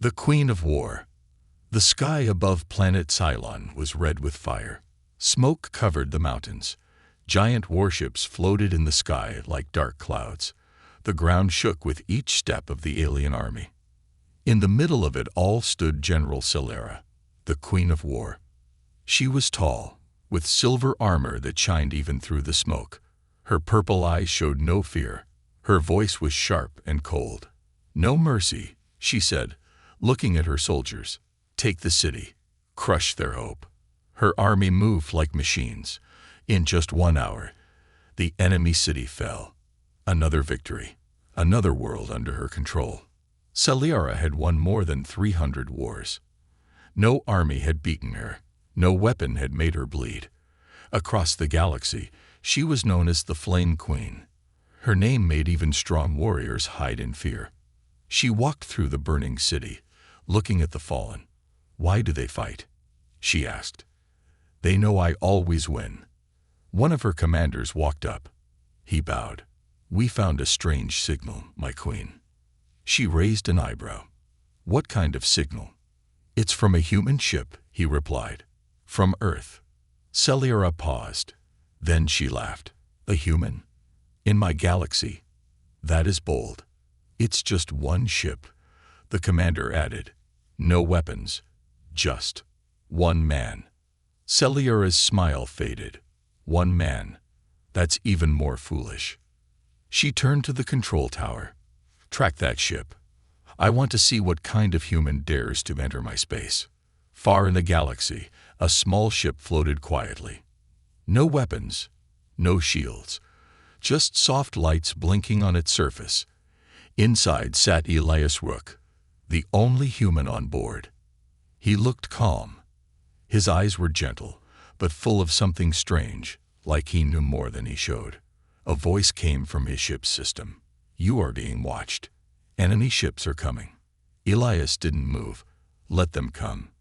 The Queen of War. The sky above planet Cylon was red with fire. Smoke covered the mountains. Giant warships floated in the sky like dark clouds. The ground shook with each step of the alien army. In the middle of it all stood General Celera, the Queen of War. She was tall, with silver armor that shined even through the smoke. Her purple eyes showed no fear. Her voice was sharp and cold. "No mercy," she said, looking at her soldiers. "Take the city. Crush their hope." Her army moved like machines. In just 1 hour, the enemy city fell. Another victory. Another world under her control. Celera had won more than 300 wars. No army had beaten her. No weapon had made her bleed. Across the galaxy, she was known as the Flame Queen. Her name made even strong warriors hide in fear. She walked through the burning city, looking at the fallen. "Why do they fight?" she asked. "They know I always win." One of her commanders walked up. He bowed. "We found a strange signal, my queen." She raised an eyebrow. "What kind of signal?" "It's from a human ship," he replied. "From Earth." Celera paused. Then she laughed. "A human? In my galaxy? That is bold." "It's just one ship," the commander added. "No weapons. Just one man." Celera's smile faded. "One man? That's even more foolish." She turned to the control tower. "Track that ship. I want to see what kind of human dares to enter my space." Far in the galaxy, a small ship floated quietly. No weapons, no shields, just soft lights blinking on its surface. Inside sat Elias Rook, the only human on board. He looked calm. His eyes were gentle, but full of something strange, like he knew more than he showed. A voice came from his ship's system. "You are being watched. Enemy ships are coming." Elias didn't move. "Let them come."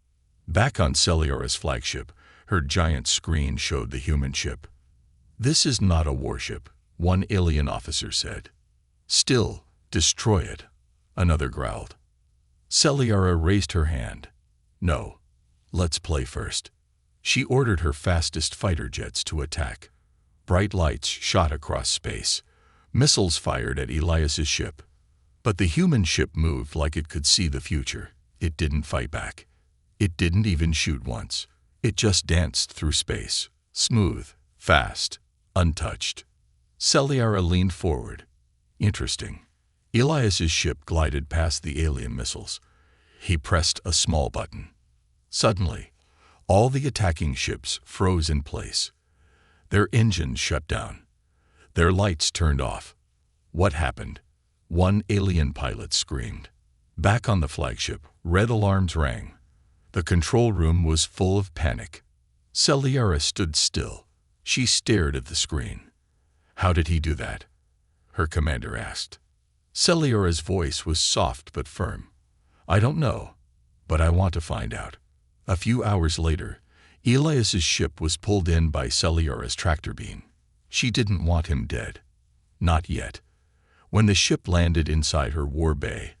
Back on Celera's flagship, her giant screen showed the human ship. "This is not a warship," one alien officer said. "Still, destroy it," another growled. Celera raised her hand. "No, let's play first." She ordered her fastest fighter jets to attack. Bright lights shot across space. Missiles fired at Elias's ship. But the human ship moved like it could see the future. It didn't fight back. It didn't even shoot once. It just danced through space, smooth, fast, untouched. Celera leaned forward. "Interesting." Elias's ship glided past the alien missiles. He pressed a small button. Suddenly, all the attacking ships froze in place. Their engines shut down. Their lights turned off. "What happened?" one alien pilot screamed. Back on the flagship, red alarms rang. The control room was full of panic. Celera stood still. She stared at the screen. "How did he do that?" her commander asked. Celera's voice was soft but firm. "I don't know, but I want to find out." A few hours later, Elias's ship was pulled in by Celera's tractor beam. She didn't want him dead. Not yet. When the ship landed inside her war bay,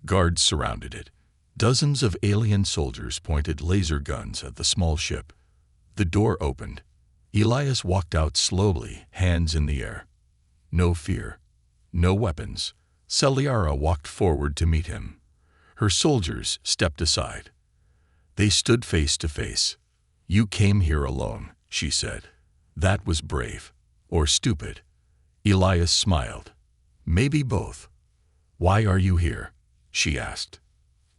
guards surrounded it. Dozens of alien soldiers pointed laser guns at the small ship. The door opened. Elias walked out slowly, hands in the air. No fear. No weapons. Celera walked forward to meet him. Her soldiers stepped aside. They stood face to face. "You came here alone," she said. "That was brave. Or stupid." Elias smiled. "Maybe both." "Why are you here?" she asked.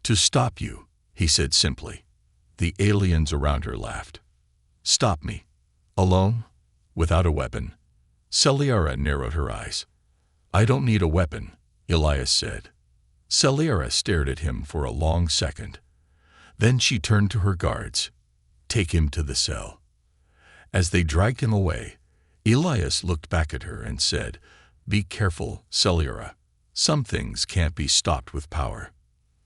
"To stop you," he said simply. The aliens around her laughed. "Stop me? Alone? Without a weapon?" Celera narrowed her eyes. "I don't need a weapon," Elias said. Celera stared at him for a long second. Then she turned to her guards. "Take him to the cell." As they dragged him away, Elias looked back at her and said, "Be careful, Celera. Some things can't be stopped with power."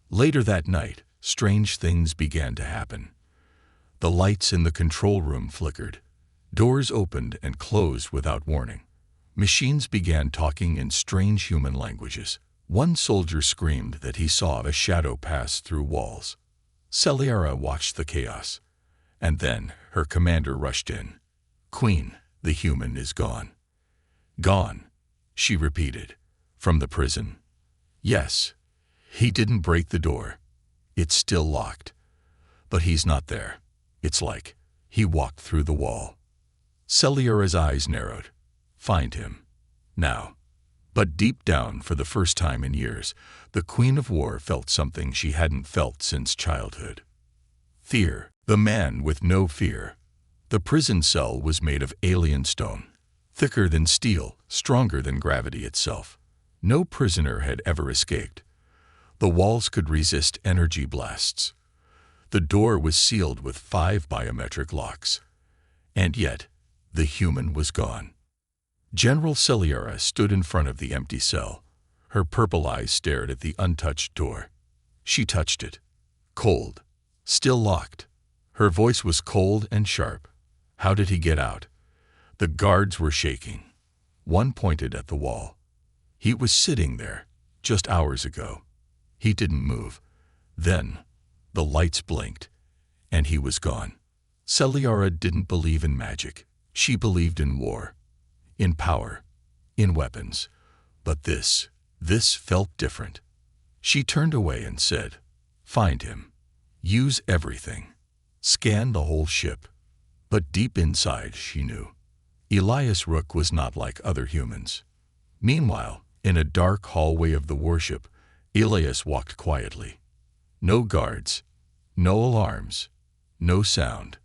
Later that night, strange things began to happen. The lights in the control room flickered. Doors opened and closed without warning. Machines began talking in strange human languages. One soldier screamed that he saw a shadow pass through walls. Celiara watched the chaos, and then her commander rushed in. "Queen, the human is gone." "Gone," she repeated. "From the prison?" "Yes. He didn't break the door. It's still locked. But he's not there. It's like he walked through the wall." Celiara's eyes narrowed. "Find him. Now." But deep down, for the first time in years, the Queen of War felt something she hadn't felt since childhood. Fear. The man with no fear. The prison cell was made of alien stone, thicker than steel, stronger than gravity itself. No prisoner had ever escaped. The walls could resist energy blasts. The door was sealed with 5 biometric locks. And yet, the human was gone. General Celiara stood in front of the empty cell. Her purple eyes stared at the untouched door. She touched it. Cold. Still locked. Her voice was cold and sharp. "How did he get out?" The guards were shaking. One pointed at the wall. "He was sitting there, just hours ago. He didn't move." Then, the lights blinked, and he was gone. Celiara didn't believe in magic. She believed in war, in power, in weapons. But this felt different. She turned away and said, "Find him. Use everything. Scan the whole ship." But deep inside, she knew Elias Rook was not like other humans. Meanwhile, in a dark hallway of the warship, Elias walked quietly. No guards, no alarms, no sound.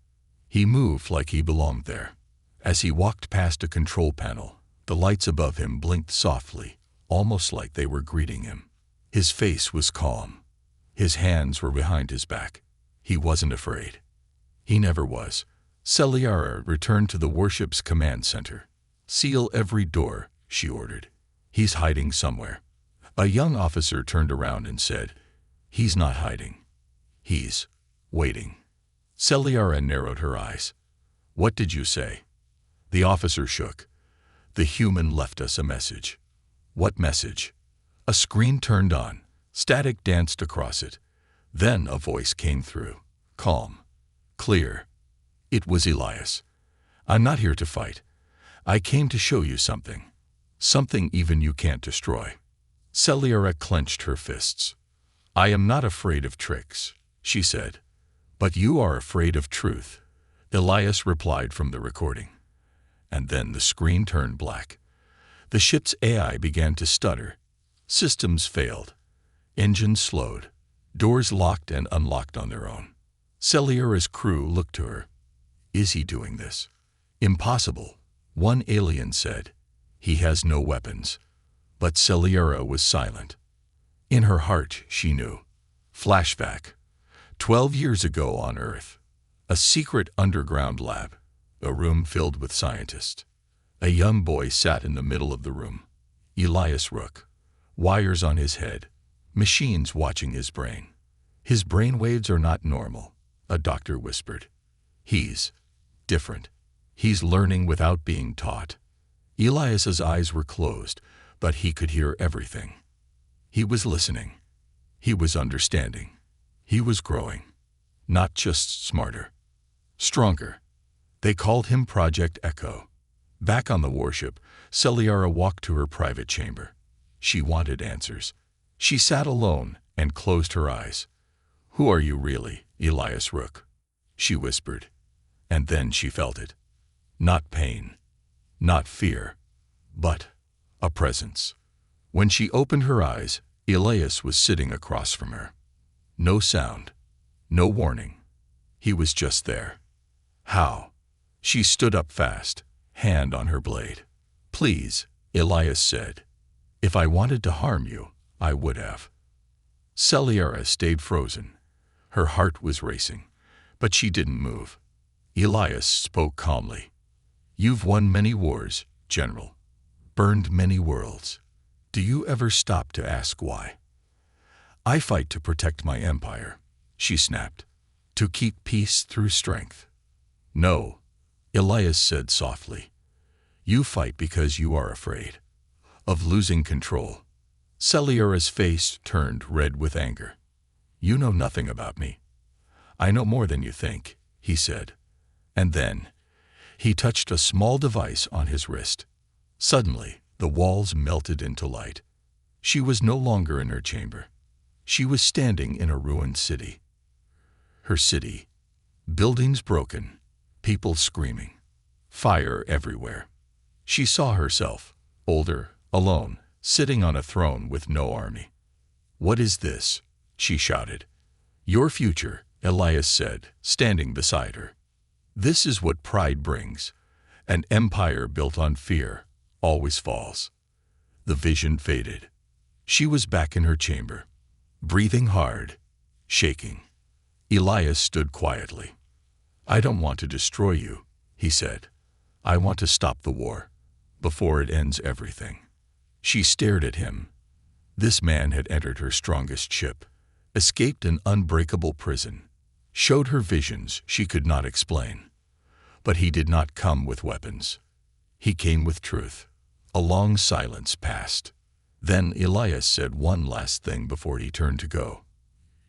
He moved like he belonged there. As he walked past a control panel, the lights above him blinked softly, almost like they were greeting him. His face was calm. His hands were behind his back. He wasn't afraid. He never was. Celiara returned to the warship's command center. "Seal every door," she ordered. "He's hiding somewhere." A young officer turned around and said, "He's not hiding. He's waiting." Celiara narrowed her eyes. "What did you say?" The officer shook. "The human left us a message." "What message?" A screen turned on. Static danced across it. Then a voice came through. Calm. Clear. It was Elias. "I'm not here to fight. I came to show you something. Something even you can't destroy." Celiara clenched her fists. "I am not afraid of tricks," she said. "But you are afraid of truth," Elias replied from the recording. And then the screen turned black. The ship's AI began to stutter. Systems failed. Engines slowed. Doors locked and unlocked on their own. Celiara's crew looked to her. "Is he doing this?" "Impossible," one alien said. "He has no weapons." But Celiara was silent. In her heart, she knew. Flashback. 12 years ago on Earth. A secret underground lab. A room filled with scientists. A young boy sat in the middle of the room. Elias Rook. Wires on his head. Machines watching his brain. "His brain waves are not normal," a doctor whispered. "He's different. He's learning without being taught." Elias's eyes were closed, but he could hear everything. He was listening. He was understanding. He was growing. Not just smarter. Stronger. They called him Project Echo. Back on the warship, Celiara walked to her private chamber. She wanted answers. She sat alone and closed her eyes. "Who are you really, Elias Rook?" she whispered. And then she felt it. Not pain. Not fear. But a presence. When she opened her eyes, Elias was sitting across from her. No sound. No warning. He was just there. "How?" She stood up fast, hand on her blade. "Please," Elias said. "If I wanted to harm you, I would have." Celiara stayed frozen. Her heart was racing, but she didn't move. Elias spoke calmly. "You've won many wars, General. Burned many worlds. Do you ever stop to ask why?" "I fight to protect my empire," she snapped. "To keep peace through strength." "No," Elias said softly. "You fight because you are afraid of losing control." Celiara's face turned red with anger. "You know nothing about me." "I know more than you think," he said. And then he touched a small device on his wrist. Suddenly, the walls melted into light. She was no longer in her chamber. She was standing in a ruined city. Her city. Buildings broken, people screaming, fire everywhere. She saw herself, older, alone, sitting on a throne with no army. "What is this?" she shouted. "Your future," Elias said, standing beside her. "This is what pride brings. An empire built on fear always falls." The vision faded. She was back in her chamber, breathing hard, shaking. Elias stood quietly. "I don't want to destroy you," he said. "I want to stop the war, before it ends everything." She stared at him. This man had entered her strongest ship, escaped an unbreakable prison, showed her visions she could not explain. But he did not come with weapons. He came with truth. A long silence passed. Then Elias said one last thing before he turned to go.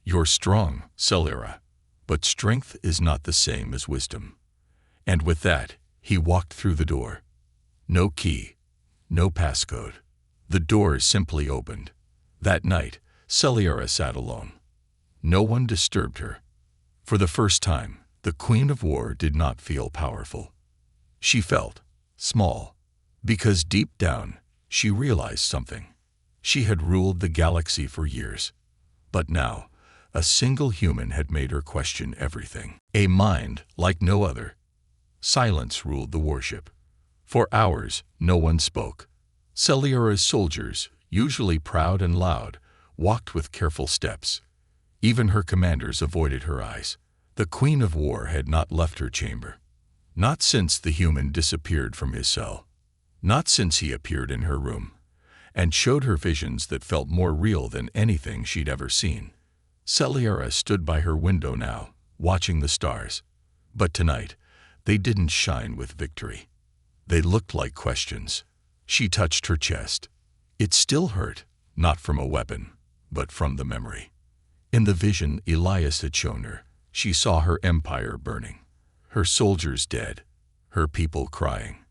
"You're strong, Celiara, but strength is not the same as wisdom." And with that, he walked through the door. No key, no passcode. The door simply opened. That night, Celiara sat alone. No one disturbed her. For the first time, the Queen of War did not feel powerful. She felt small, because deep down, she realized something. She had ruled the galaxy for years. But now, a single human had made her question everything. A mind like no other. Silence ruled the warship. For hours, no one spoke. Celiara's soldiers, usually proud and loud, walked with careful steps. Even her commanders avoided her eyes. The Queen of War had not left her chamber. Not since the human disappeared from his cell. Not since he appeared in her room, and showed her visions that felt more real than anything she'd ever seen. Celiara stood by her window now, watching the stars. But tonight, they didn't shine with victory. They looked like questions. She touched her chest. It still hurt, not from a weapon, but from the memory. In the vision Elias had shown her, she saw her empire burning, her soldiers dead, her people crying.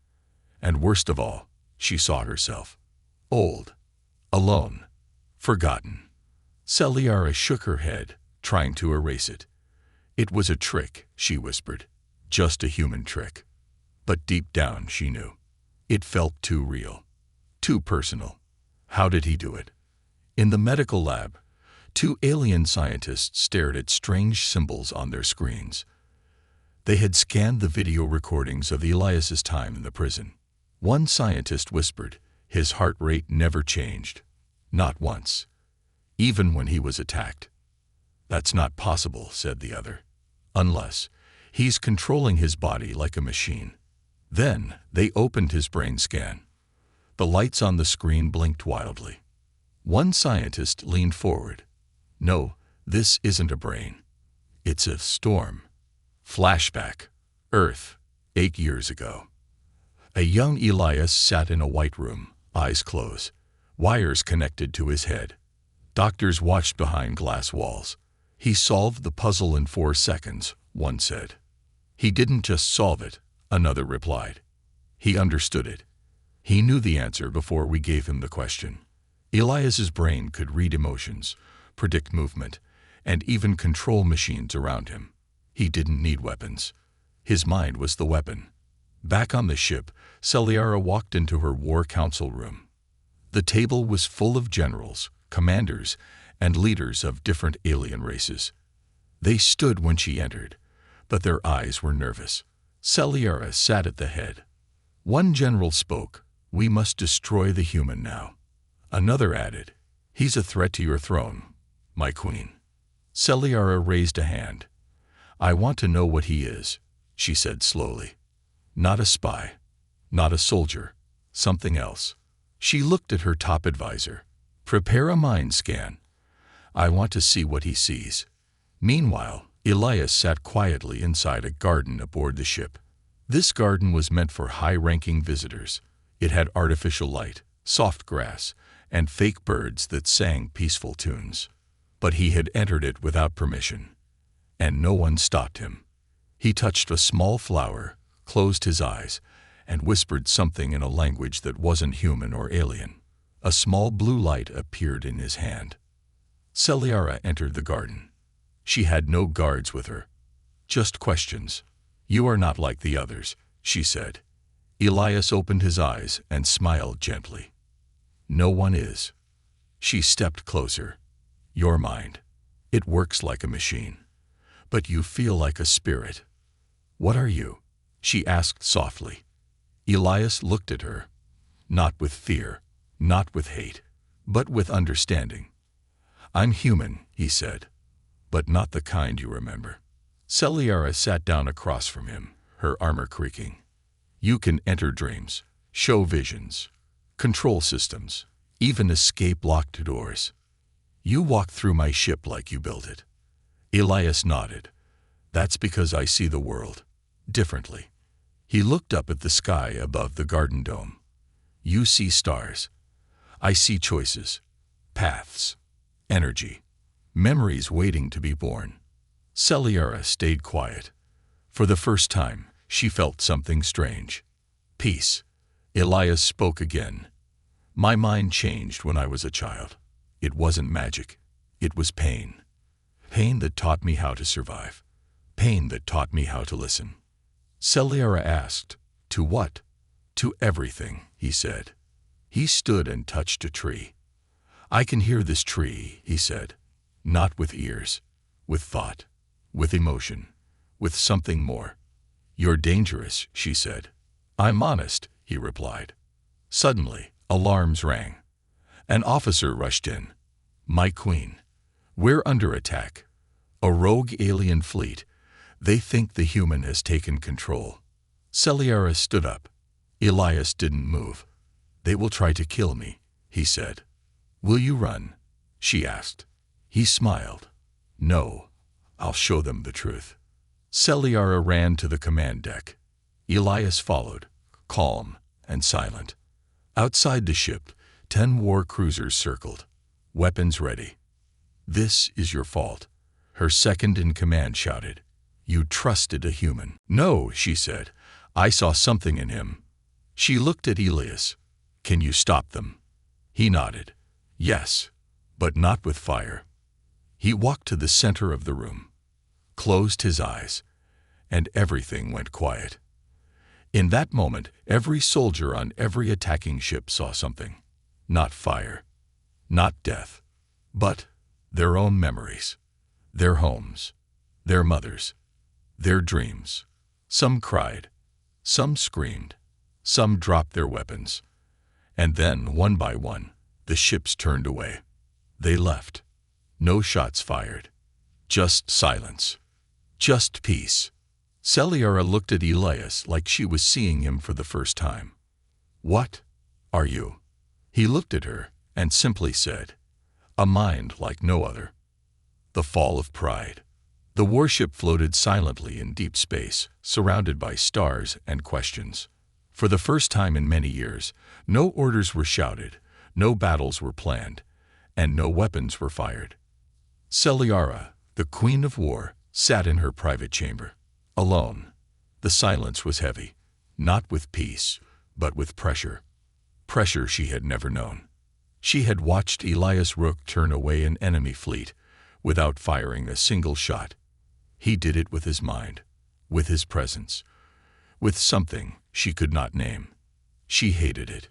And worst of all, she saw herself. Old, alone, forgotten. Celiara shook her head, trying to erase it. "It was a trick," she whispered. "Just a human trick." But deep down she knew. It felt too real, too personal. How did he do it? In the medical lab, two alien scientists stared at strange symbols on their screens. They had scanned the video recordings of Elias's time in the prison. One scientist whispered, his heart rate never changed. Not once. Even when he was attacked. "That's not possible," said the other. "Unless he's controlling his body like a machine." Then they opened his brain scan. The lights on the screen blinked wildly. One scientist leaned forward. "No, this isn't a brain. It's a storm." Flashback. Earth, 8 years ago. A young Elias sat in a white room, eyes closed, wires connected to his head. Doctors watched behind glass walls. "He solved the puzzle in 4 seconds, one said. "He didn't just solve it," another replied. "He understood it. He knew the answer before we gave him the question." Elias's brain could read emotions, predict movement, and even control machines around him. He didn't need weapons. His mind was the weapon. Back on the ship, Celiara walked into her war council room. The table was full of generals, commanders, and leaders of different alien races. They stood when she entered, but their eyes were nervous. Celiara sat at the head. One general spoke, "We must destroy the human now." Another added, "He's a threat to your throne, my queen." Celiara raised a hand. "I want to know what he is," she said slowly. "Not a spy, not a soldier, something else." She looked at her top advisor. "Prepare a mind scan. I want to see what he sees." Meanwhile, Elias sat quietly inside a garden aboard the ship. This garden was meant for high-ranking visitors. It had artificial light, soft grass, and fake birds that sang peaceful tunes. But he had entered it without permission, and no one stopped him. He touched a small flower, closed his eyes, and whispered something in a language that wasn't human or alien. A small blue light appeared in his hand. Celiara entered the garden. She had no guards with her, just questions. "You are not like the others," she said. Elias opened his eyes and smiled gently. "No one is." She stepped closer. "Your mind. It works like a machine. But you feel like a spirit. What are you?" she asked softly. Elias looked at her, not with fear, not with hate, but with understanding. "I'm human," he said, "but not the kind you remember." Celiara sat down across from him, her armor creaking. "You can enter dreams, show visions, control systems, even escape locked doors. You walk through my ship like you built it." Elias nodded. "That's because I see the world differently." He looked up at the sky above the garden dome. "You see stars. I see choices, paths, energy, memories waiting to be born." Celiara stayed quiet. For the first time, she felt something strange. "Peace." Elias spoke again. "My mind changed when I was a child. It wasn't magic. It was pain. Pain that taught me how to survive. Pain that taught me how to listen." Celiara asked, "To what?" "To everything," he said. He stood and touched a tree. "I can hear this tree," he said. "Not with ears, with thought, with emotion, with something more." "You're dangerous," she said. "I'm honest," he replied. Suddenly, alarms rang. An officer rushed in. "My queen. We're under attack. A rogue alien fleet. They think the human has taken control." Celiara stood up. Elias didn't move. "They will try to kill me," he said. "Will you run?" she asked. He smiled. "No, I'll show them the truth." Celiara ran to the command deck. Elias followed, calm and silent. Outside the ship, 10 war cruisers circled, weapons ready. "This is your fault," her second-in-command shouted. "You trusted a human." "No," she said. "I saw something in him." She looked at Elias. "Can you stop them?" He nodded. "Yes, but not with fire." He walked to the center of the room, closed his eyes, and everything went quiet. In that moment, every soldier on every attacking ship saw something. Not fire, not death, but their own memories, their homes, their mothers, their dreams. Some cried, some screamed, some dropped their weapons. And then, one by one, the ships turned away. They left. No shots fired. Just silence. Just peace. Celiara looked at Elias like she was seeing him for the first time. "What are you?" He looked at her and simply said, "A mind like no other." The fall of pride. The warship floated silently in deep space, surrounded by stars and questions. For the first time in many years, no orders were shouted, no battles were planned, and no weapons were fired. Celiara, the queen of war, sat in her private chamber, alone. The silence was heavy, not with peace, but with pressure. Pressure she had never known. She had watched Elias Rook turn away an enemy fleet without firing a single shot. He did it with his mind, with his presence, with something she could not name. She hated it,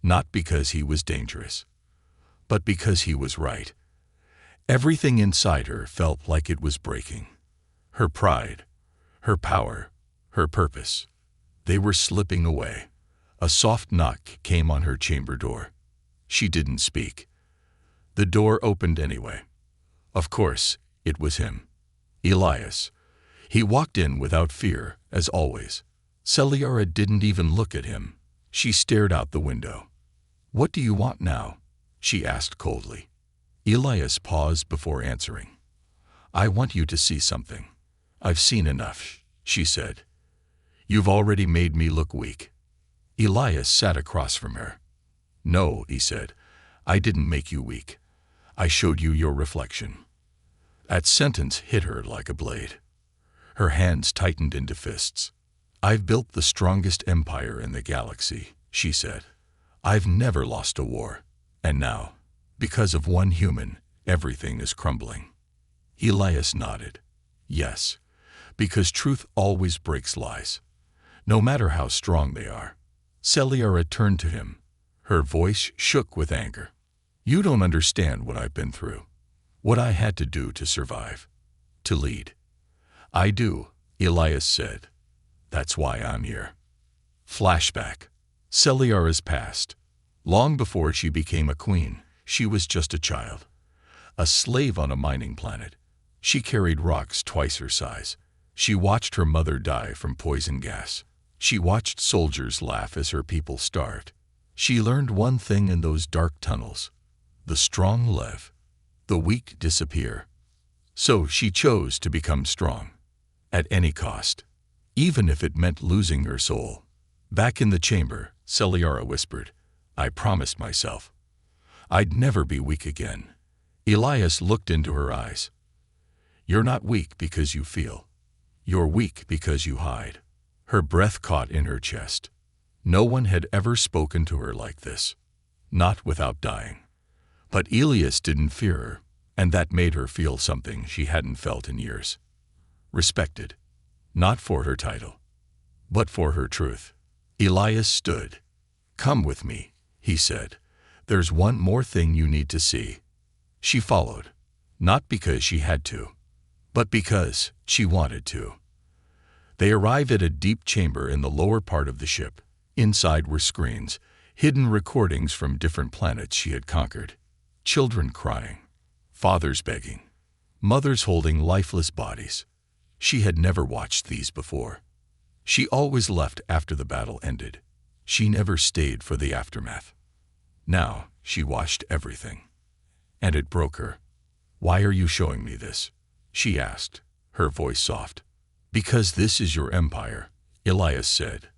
not because he was dangerous, but because he was right. Everything inside her felt like it was breaking. Her pride, her power, her purpose. They were slipping away. A soft knock came on her chamber door. She didn't speak. The door opened anyway. Of course, it was him. Elias. He walked in without fear, as always. Celiara didn't even look at him. She stared out the window. "What do you want now?" she asked coldly. Elias paused before answering. "I want you to see something." "I've seen enough," she said. "You've already made me look weak." Elias sat across from her. "No," he said. I didn't make you weak. I showed you your reflection." That sentence hit her like a blade. Her hands tightened into fists. "I've built the strongest empire in the galaxy," she said. "I've never lost a war. And now, because of one human, everything is crumbling." Elias nodded. "Yes, because truth always breaks lies, no matter how strong they are." Celiara turned to him. Her voice shook with anger. "You don't understand what I've been through, what I had to do to survive, to lead." "I do," Elias said. "That's why I'm here." Flashback. Celiara's past. Long before she became a queen, she was just a child. A slave on a mining planet. She carried rocks twice her size. She watched her mother die from poison gas. She watched soldiers laugh as her people starved. She learned one thing in those dark tunnels: the strong live, the weak disappear. So she chose to become strong, at any cost, even if it meant losing her soul. Back in the chamber, Celiara whispered, "I promised myself I'd never be weak again." Elias looked into her eyes. "You're not weak because you feel. You're weak because you hide." Her breath caught in her chest. No one had ever spoken to her like this, not without dying. But Elias didn't fear her, and that made her feel something she hadn't felt in years. Respected, not for her title, but for her truth. Elias stood. "Come with me," he said. "There's one more thing you need to see." She followed, not because she had to, but because she wanted to. They arrived at a deep chamber in the lower part of the ship. Inside were screens, hidden recordings from different planets she had conquered. Children crying, fathers begging, mothers holding lifeless bodies. She had never watched these before. She always left after the battle ended. She never stayed for the aftermath. Now she watched everything, and it broke her. "Why are you showing me this?" she asked, her voice soft. "Because this is your empire," Elias said.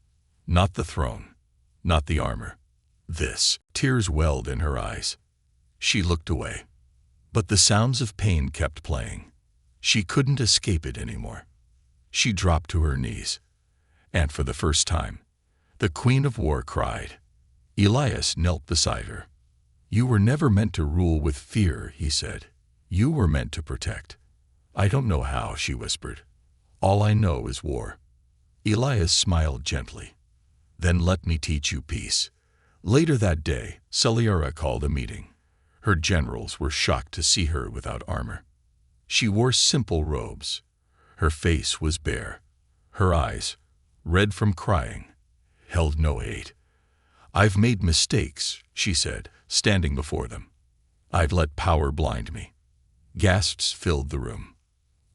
"Not the throne, not the armor. This." Tears welled in her eyes. She looked away. But the sounds of pain kept playing. She couldn't escape it anymore. She dropped to her knees. And for the first time, the Queen of War cried. Elias knelt beside her. "You were never meant to rule with fear," he said. "You were meant to protect." "I don't know how," she whispered. "All I know is war." Elias smiled gently. "Then let me teach you peace." Later that day, Celiara called a meeting. Her generals were shocked to see her without armor. She wore simple robes. Her face was bare. Her eyes, red from crying, held no hate. "I've made mistakes," she said, standing before them. "I've let power blind me." Gasps filled the room.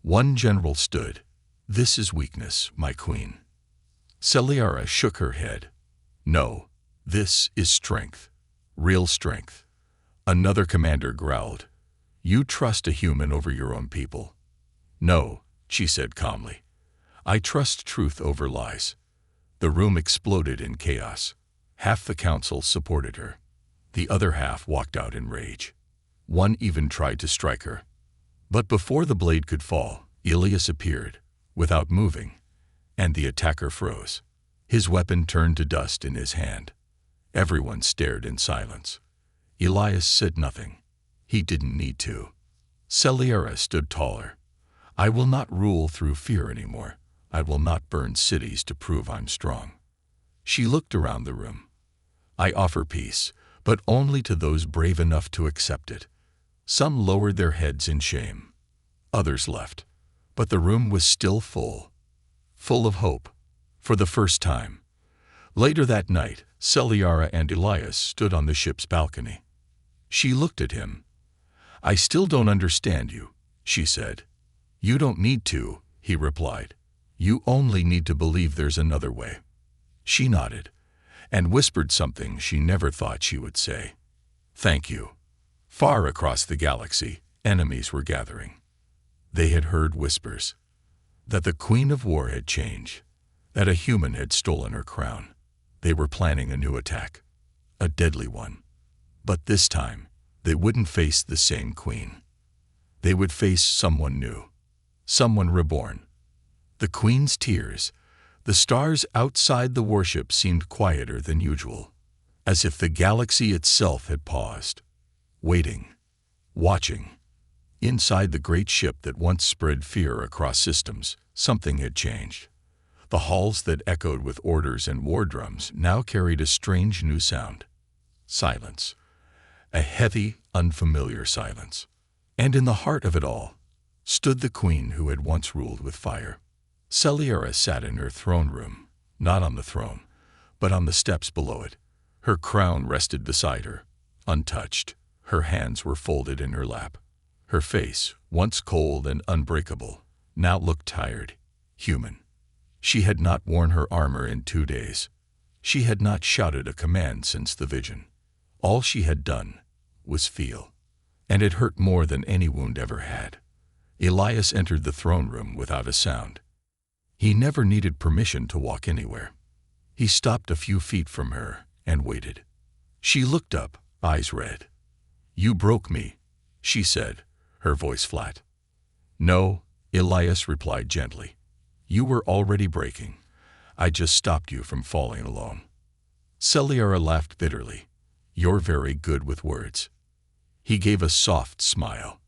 One general stood. "This is weakness, my queen." Celiara shook her head. "No, this is strength, real strength." Another commander growled. "You trust a human over your own people." "No," she said calmly. "I trust truth over lies." The room exploded in chaos. Half the council supported her. The other half walked out in rage. One even tried to strike her. But before the blade could fall, Elias appeared, without moving, and the attacker froze. His weapon turned to dust in his hand. Everyone stared in silence. Elias said nothing. He didn't need to. Celiara stood taller. "I will not rule through fear anymore. I will not burn cities to prove I'm strong." She looked around the room. "I offer peace, but only to those brave enough to accept it." Some lowered their heads in shame. Others left. But the room was still full of hope, for the first time. Later that night, Celiara and Elias stood on the ship's balcony. She looked at him. "I still don't understand you," she said. "You don't need to," he replied. "You only need to believe there's another way." She nodded, and whispered something she never thought she would say. "Thank you." Far across the galaxy, enemies were gathering. They had heard whispers that the Queen of War had changed, that a human had stolen her crown. They were planning a new attack, a deadly one. But this time, they wouldn't face the same queen. They would face someone new, someone reborn. The queen's tears, the stars outside the warship seemed quieter than usual, as if the galaxy itself had paused, waiting, watching. Inside the great ship that once spread fear across systems, something had changed. The halls that echoed with orders and war drums now carried a strange new sound. Silence. A heavy, unfamiliar silence. And in the heart of it all stood the queen who had once ruled with fire. Celiara sat in her throne room, not on the throne, but on the steps below it. Her crown rested beside her, untouched. Her hands were folded in her lap. Her face, once cold and unbreakable, now looked tired, human. She had not worn her armor in 2 days. She had not shouted a command since the vision. All she had done was feel. And it hurt more than any wound ever had. Elias entered the throne room without a sound. He never needed permission to walk anywhere. He stopped a few feet from her and waited. She looked up, eyes red. "You broke me," she said, her voice flat. "No," Elias replied gently. "You were already breaking. I just stopped you from falling alone." Celiara laughed bitterly. "You're very good with words." He gave a soft smile.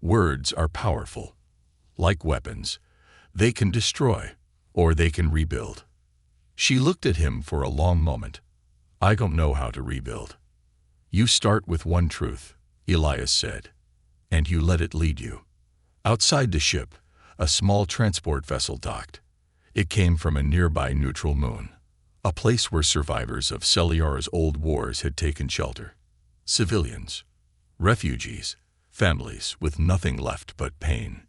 "Words are powerful. Like weapons. They can destroy, or they can rebuild." She looked at him for a long moment. "I don't know how to rebuild." "You start with one truth," Elias said, "and you let it lead you." Outside the ship, a small transport vessel docked. It came from a nearby neutral moon, a place where survivors of Celiara's old wars had taken shelter. Civilians, refugees, families with nothing left but pain.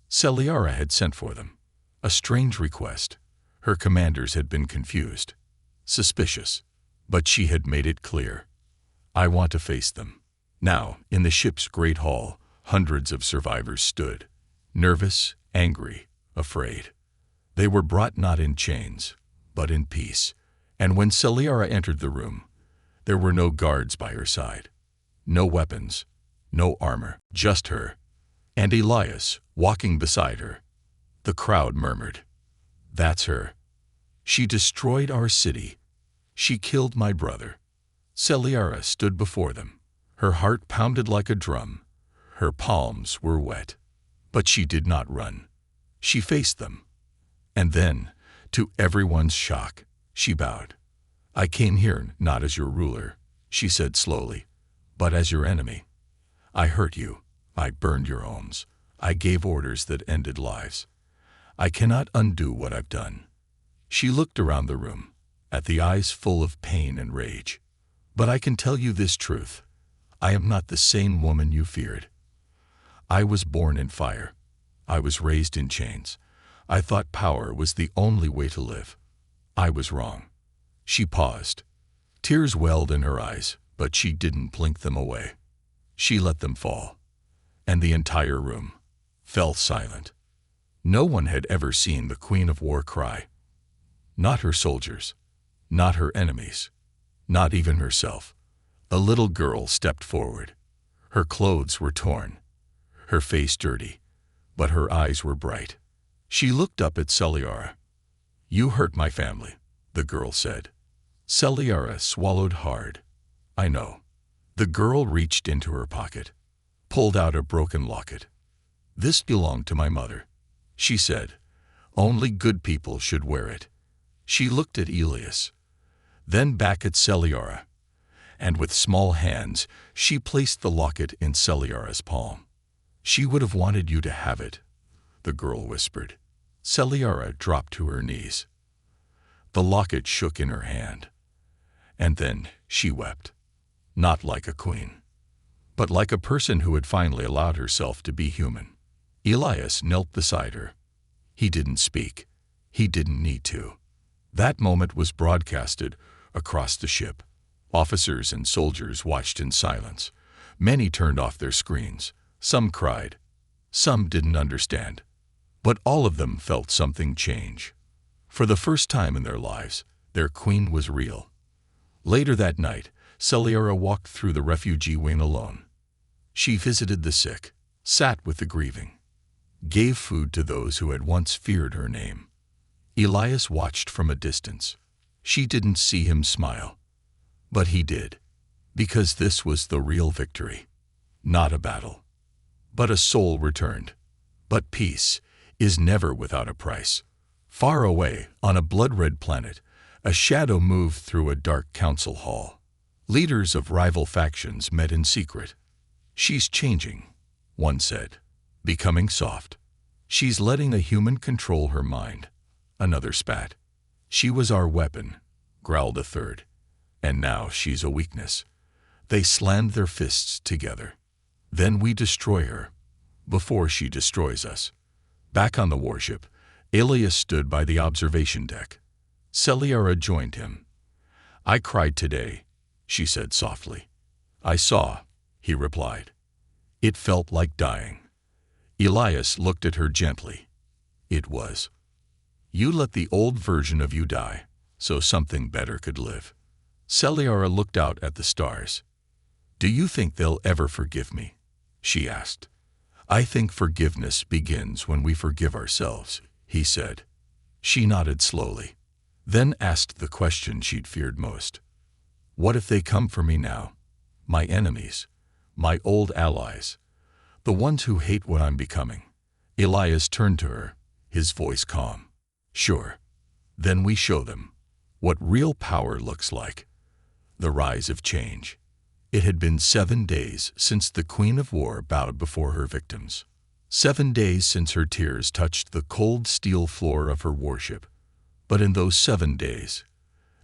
Celiara had sent for them. A strange request. Her commanders had been confused, suspicious, but she had made it clear. "I want to face them." Now, in the ship's great hall, hundreds of survivors stood, nervous, angry, afraid. They were brought not in chains, but in peace. And when Celiara entered the room, there were no guards by her side, no weapons, no armor, just her, and Elias walking beside her. The crowd murmured, "That's her. She destroyed our city. She killed my brother." Celiara stood before them. Her heart pounded like a drum. Her palms were wet. But she did not run. She faced them. And then, to everyone's shock, she bowed. "I came here not as your ruler," she said slowly, "but as your enemy. I hurt you. I burned your homes. I gave orders that ended lives. I cannot undo what I've done." She looked around the room, at the eyes full of pain and rage. "But I can tell you this truth. I am not the same woman you feared. I was born in fire. I was raised in chains. I thought power was the only way to live. I was wrong." She paused. Tears welled in her eyes, but she didn't blink them away. She let them fall. And the entire room fell silent. No one had ever seen the Queen of War cry. Not her soldiers, not her enemies, not even herself. A little girl stepped forward. Her clothes were torn, her face dirty, but her eyes were bright. She looked up at Celiara. "You hurt my family," the girl said. Celiara swallowed hard. "I know." The girl reached into her pocket, pulled out a broken locket. "This belonged to my mother," she said. "Only good people should wear it." She looked at Elias, then back at Celiara, and with small hands she placed the locket in Celiara's palm. "She would have wanted you to have it," the girl whispered. Celiara dropped to her knees. The locket shook in her hand, and then she wept. Not like a queen, but like a person who had finally allowed herself to be human. Elias knelt beside her. He didn't speak. He didn't need to. That moment was broadcasted across the ship. Officers and soldiers watched in silence. Many turned off their screens. Some cried. Some didn't understand. But all of them felt something change. For the first time in their lives, their queen was real. Later that night, Celiara walked through the refugee wing alone. She visited the sick, sat with the grieving, gave food to those who had once feared her name. Elias watched from a distance. She didn't see him smile. But he did, because this was the real victory. Not a battle, but a soul returned. But peace is never without a price. Far away, on a blood-red planet, a shadow moved through a dark council hall. Leaders of rival factions met in secret. "She's changing," one said, "becoming soft. She's letting a human control her mind," another spat. "She was our weapon," growled a third, "and now she's a weakness." They slammed their fists together. "Then we destroy her, before she destroys us." Back on the warship, Elias stood by the observation deck. Celiara joined him. "I cried today," she said softly. "I saw," he replied. "It felt like dying." Elias looked at her gently. "It was. You let the old version of you die, so something better could live." Celiara looked out at the stars. "Do you think they'll ever forgive me?" she asked. "I think forgiveness begins when we forgive ourselves," he said. She nodded slowly, then asked the question she'd feared most. "What if they come for me now? My enemies, my old allies, the ones who hate what I'm becoming?" Elias turned to her, his voice calm. "Sure. Then we show them what real power looks like." The rise of change. It had been 7 days since the Queen of War bowed before her victims. 7 days since her tears touched the cold steel floor of her warship. But in those 7 days,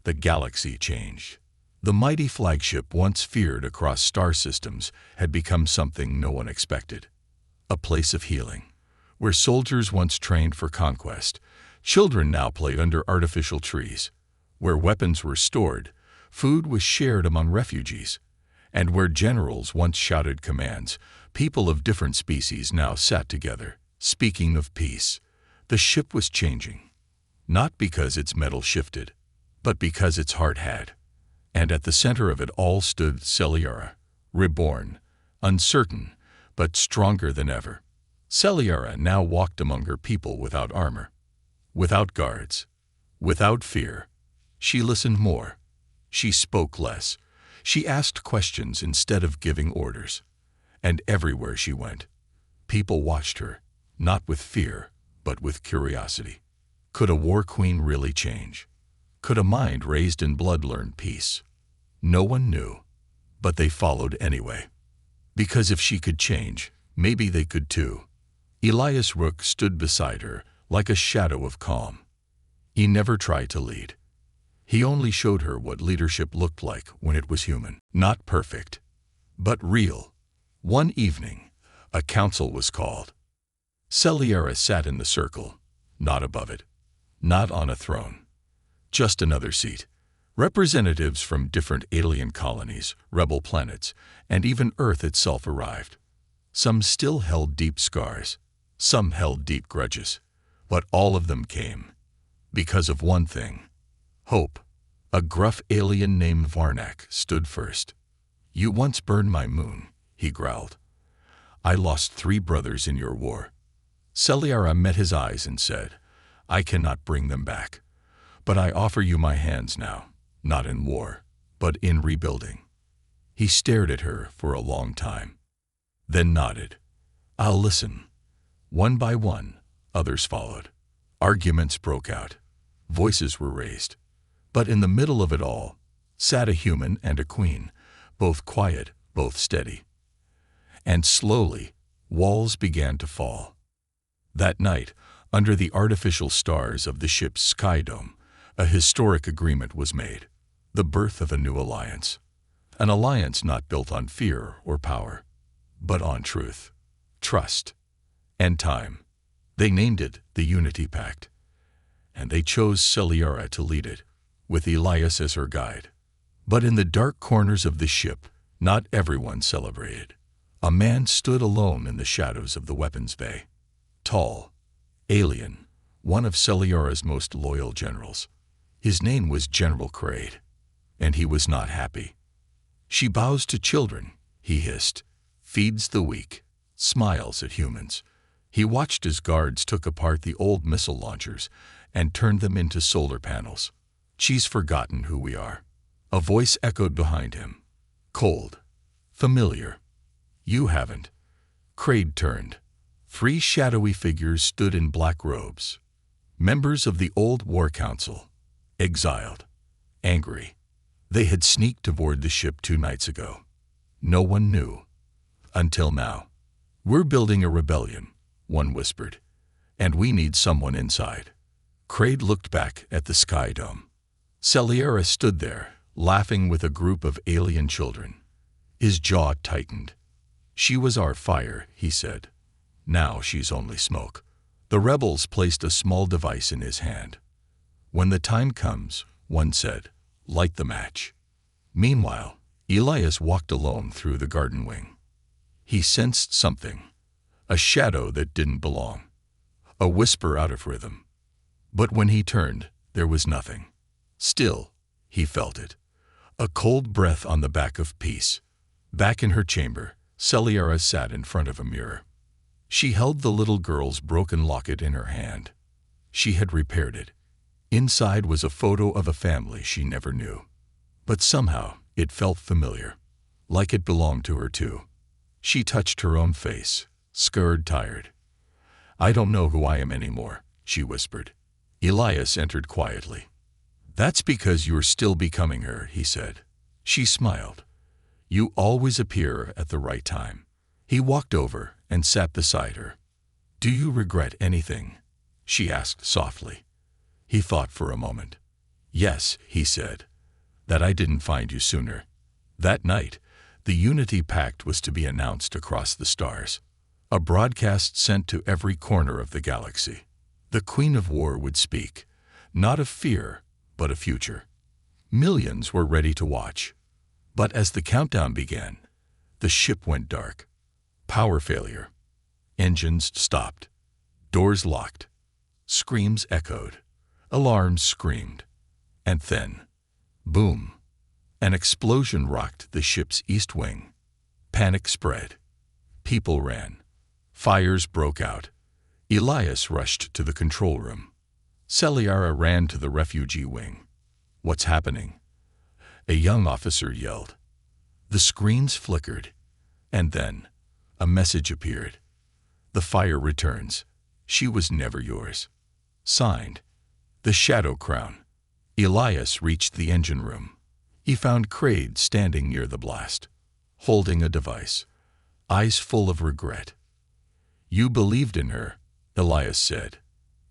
the galaxy changed. The mighty flagship once feared across star systems had become something no one expected. A place of healing, where soldiers once trained for conquest, children now played under artificial trees, where weapons were stored, food was shared among refugees, and where generals once shouted commands, people of different species now sat together, speaking of peace. The ship was changing, not because its metal shifted, but because its heart had. And at the center of it all stood Celiara, reborn, uncertain, but stronger than ever. Celiara now walked among her people without armor, without guards, without fear. She listened more. She spoke less. She asked questions instead of giving orders. And everywhere she went, people watched her, not with fear, but with curiosity. Could a war queen really change? Could a mind raised in blood learn peace? No one knew, but they followed anyway. Because if she could change, maybe they could too. Elias Rook stood beside her, like a shadow of calm. He never tried to lead. He only showed her what leadership looked like when it was human. Not perfect, but real. One evening, a council was called. Celiara sat in the circle, not above it, not on a throne. Just another seat. Representatives from different alien colonies, rebel planets, and even Earth itself arrived. Some still held deep scars, some held deep grudges, but all of them came because of one thing. Hope. A gruff alien named Varnak stood first. "You once burned my moon," he growled. "I lost 3 brothers in your war." Celiara met his eyes and said, "I cannot bring them back, but I offer you my hands now, not in war, but in rebuilding." He stared at her for a long time, then nodded. "I'll listen." One by one, others followed. Arguments broke out. Voices were raised. But in the middle of it all sat a human and a queen, both quiet, both steady. And slowly, walls began to fall. That night, under the artificial stars of the ship's sky dome, a historic agreement was made. The birth of a new alliance. An alliance not built on fear or power, but on truth, trust, and time. They named it the Unity Pact. And they chose Celiara to lead it, with Elias as her guide. But in the dark corners of the ship, not everyone celebrated. A man stood alone in the shadows of the weapons bay. Tall, alien, one of Celiara's most loyal generals. His name was General Kraid, and he was not happy. She bows to children, he hissed, feeds the weak, smiles at humans. He watched as guards took apart the old missile launchers and turned them into solar panels. She's forgotten who we are. A voice echoed behind him. Cold. Familiar. You haven't. Kraid turned. 3 shadowy figures stood in black robes. Members of the old war council. Exiled. Angry. They had sneaked aboard the ship 2 nights ago. No one knew. Until now. We're building a rebellion, one whispered. And we need someone inside. Kraid looked back at the sky dome. Celiera stood there, laughing with a group of alien children. His jaw tightened. She was our fire, he said. Now she's only smoke. The rebels placed a small device in his hand. When the time comes, one said, light the match. Meanwhile, Elias walked alone through the garden wing. He sensed something, a shadow that didn't belong, a whisper out of rhythm. But when he turned, there was nothing. Still, he felt it, a cold breath on the back of peace. Back in her chamber, Celiera sat in front of a mirror. She held the little girl's broken locket in her hand. She had repaired it. Inside was a photo of a family she never knew. But somehow, it felt familiar, like it belonged to her too. She touched her own face, scared, tired. I don't know who I am anymore, she whispered. Elias entered quietly. That's because you're still becoming her, he said. She smiled. You always appear at the right time. He walked over and sat beside her. Do you regret anything? She asked softly. He thought for a moment. Yes, he said. That I didn't find you sooner. That night, the Unity Pact was to be announced across the stars. A broadcast sent to every corner of the galaxy. The Queen of War would speak, not of fear, but of future. Millions were ready to watch. But as the countdown began, the ship went dark. Power failure. Engines stopped. Doors locked. Screams echoed. Alarms screamed. And then, boom, an explosion rocked the ship's east wing. Panic spread. People ran. Fires broke out. Elias rushed to the control room. Celiera ran to the refugee wing. What's happening? A young officer yelled. The screens flickered, and then a message appeared. The fire returns. She was never yours. Signed, the Shadow Crown. Elias reached the engine room. He found Kraid standing near the blast, holding a device, eyes full of regret. You believed in her, Elias said.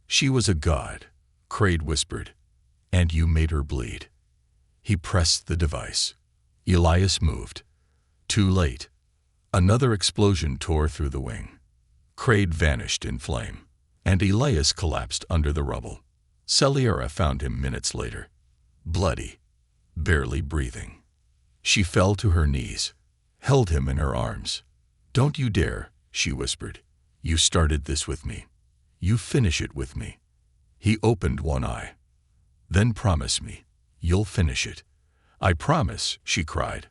She was a god, Kraid whispered, and you made her bleed. He pressed the device. Elias moved. Too late. Another explosion tore through the wing. Kraid vanished in flame, and Elias collapsed under the rubble. Celiera found him minutes later, bloody, barely breathing. She fell to her knees, held him in her arms. Don't you dare, she whispered. You started this with me. You finish it with me. He opened one eye. Then promise me, you'll finish it. I promise, she cried.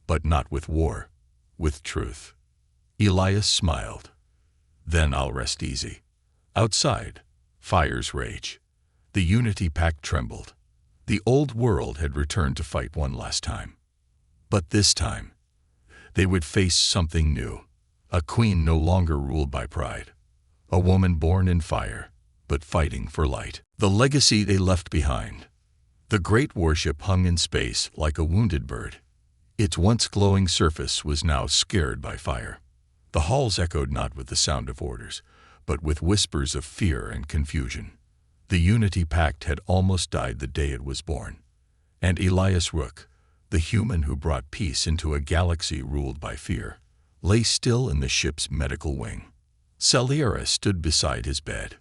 But not with war, with truth. Elias smiled. Then I'll rest easy. Outside, fires rage. The Unity Pact trembled. The old world had returned to fight one last time. But this time, they would face something new. A queen no longer ruled by pride. A woman born in fire, but fighting for light. The legacy they left behind. The great warship hung in space like a wounded bird. Its once glowing surface was now scared by fire. The halls echoed not with the sound of orders, but with whispers of fear and confusion. The Unity Pact had almost died the day it was born. And Elias Rook, the human who brought peace into a galaxy ruled by fear, lay still in the ship's medical wing. Celiera stood beside his bed.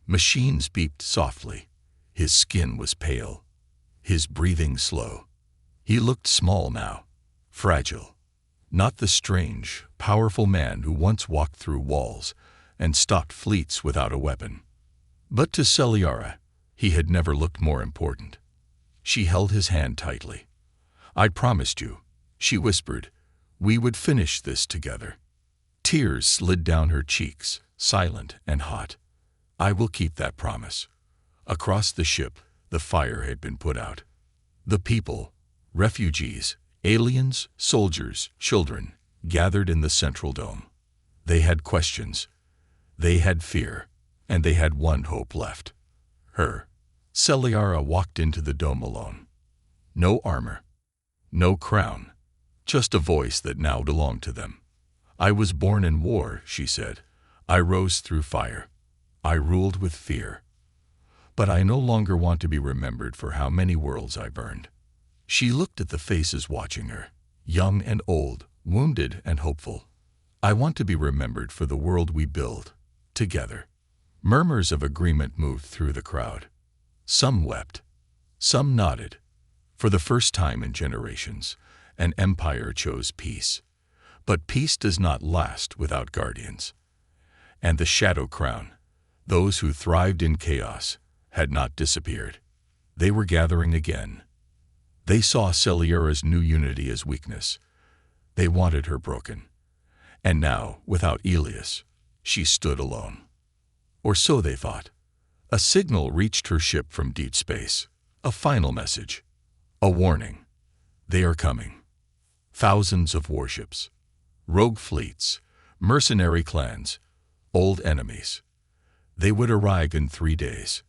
Machines beeped softly. His skin was pale, his breathing slow. He looked small now, fragile. Not the strange, powerful man who once walked through walls and stopped fleets without a weapon. But to Celiera, he had never looked more important. She held his hand tightly. I promised you, She whispered, "We would finish this together." Tears slid down her cheeks, silent and hot. "I will keep that promise." Across the ship, the fire had been put out. The people, refugees, aliens, soldiers, children, gathered in the central dome. They had questions. They had fear. And they had one hope left. Her. Celiara walked into the dome alone. No armor. No crown. Just a voice that now belonged to them. "I was born in war," she said. "I rose through fire. I ruled with fear. But I no longer want to be remembered for how many worlds I burned." She looked at the faces watching her, young and old, wounded and hopeful. "I want to be remembered for the world we build, together." Murmurs of agreement moved through the crowd. Some wept. Some nodded. For the first time in generations, an empire chose peace. But peace does not last without guardians. And the Shadow Crown, those who thrived in chaos, had not disappeared. They were gathering again. They saw Celiara's new unity as weakness. They wanted her broken. And now, without Elias, she stood alone. Or so they thought. A signal reached her ship from deep space. A final message. A warning. They are coming. Thousands of warships. Rogue fleets. Mercenary clans. Old enemies. They would arrive in 3 days.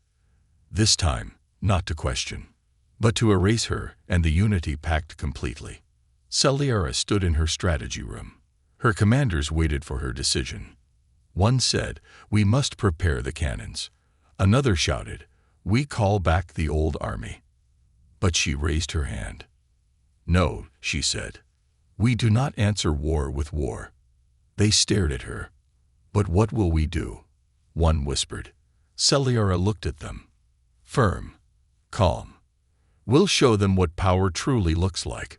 This time, not to question, but to erase her and the Unity Pact completely. Celiara stood in her strategy room. Her commanders waited for her decision. One said, "We must prepare the cannons." Another shouted, "We call back the old army." But she raised her hand. "No," she said. "We do not answer war with war." They stared at her. "But what will we do?" One whispered. Celiara looked at them. Firm. Calm. "We'll show them what power truly looks like."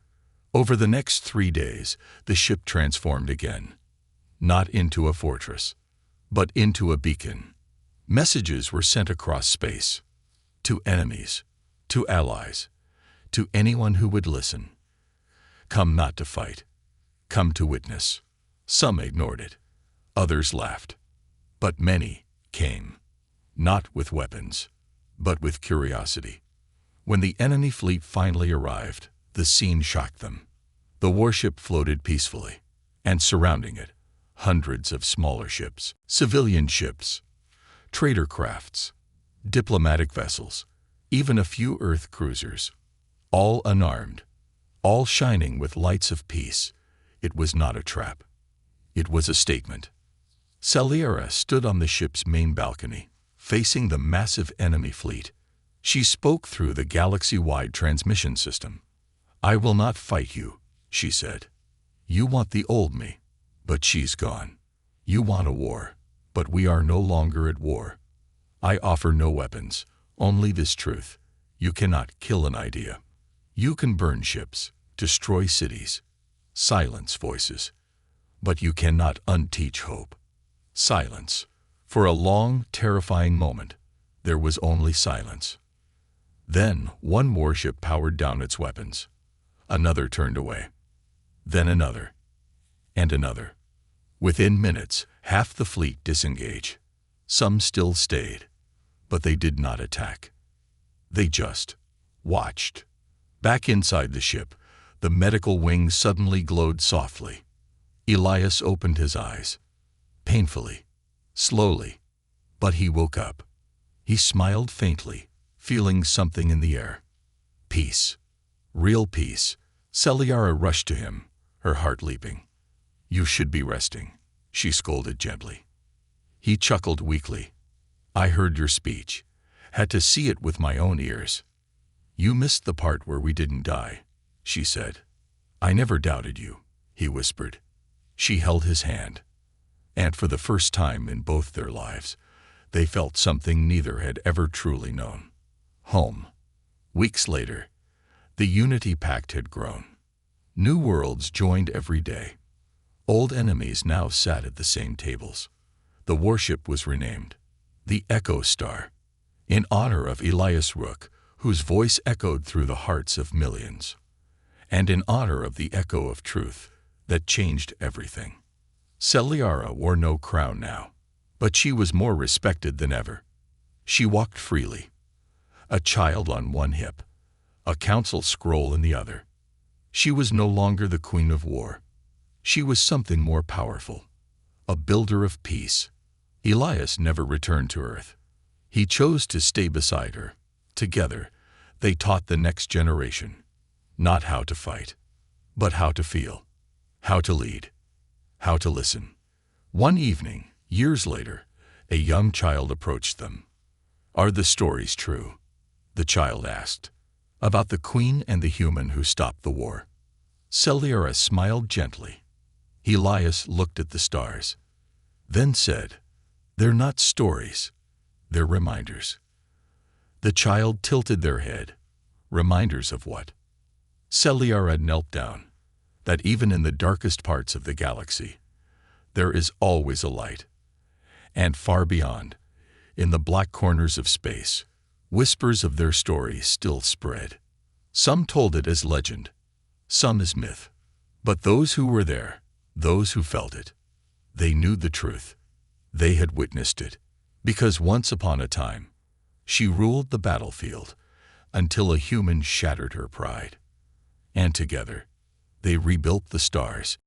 Over the next 3 days, the ship transformed again. Not into a fortress, but into a beacon. Messages were sent across space. To enemies. To allies. To anyone who would listen. Come not to fight. Come to witness. Some ignored it. Others laughed. But many came. Not with weapons, but with curiosity. When the enemy fleet finally arrived, the scene shocked them. The warship floated peacefully, and surrounding it, hundreds of smaller ships, civilian ships, trader crafts, diplomatic vessels, even a few Earth cruisers, all unarmed, all shining with lights of peace. It was not a trap. It was a statement. Celiara stood on the ship's main balcony, facing the massive enemy fleet. She spoke through the galaxy-wide transmission system. "I will not fight you," she said. "You want the old me, but she's gone. You want a war, but we are no longer at war. I offer no weapons, only this truth. You cannot kill an idea. You can burn ships, destroy cities, silence voices, but you cannot unteach hope." Silence. For a long, terrifying moment, there was only silence. Then one warship powered down its weapons. Another turned away. Then another. And another. Within minutes, half the fleet disengaged. Some still stayed, but they did not attack. They just watched. Back inside the ship, the medical wing suddenly glowed softly. Elias opened his eyes. Painfully. Slowly. But he woke up. He smiled faintly, feeling something in the air. Peace. Real peace. Celiara rushed to him, her heart leaping. "You should be resting," she scolded gently. He chuckled weakly. "I heard your speech. Had to see it with my own ears." "You missed the part where we didn't die," she said. "I never doubted you," he whispered. She held his hand. And for the first time in both their lives, they felt something neither had ever truly known. Home. Weeks later, the Unity Pact had grown. New worlds joined every day. Old enemies now sat at the same tables. The warship was renamed the Echo Star, in honor of Elias Rook, whose voice echoed through the hearts of millions. and in honor of the echo of truth that changed everything. Celiara wore no crown now, but she was more respected than ever. She walked freely, a child on one hip, a council scroll in the other. She was no longer the queen of war. She was something more powerful, a builder of peace. Elias never returned to Earth. He chose to stay beside her. Together, they taught the next generation not how to fight, but how to feel, how to lead, how to listen. One evening, years later, a young child approached them. "Are the stories true?" the child asked. "About the queen and the human who stopped the war?" Celiara smiled gently. Elias looked at the stars, then said, "They're not stories, they're reminders." The child tilted their head. Reminders of what? Celiara knelt down. That even in the darkest parts of the galaxy, there is always a light. And far beyond, in the black corners of space, whispers of their story still spread. Some told it as legend, some as myth. But those who were there, those who felt it, they knew the truth. They had witnessed it. Because once upon a time, she ruled the battlefield until a human shattered her pride. And together, they rebuilt the stars.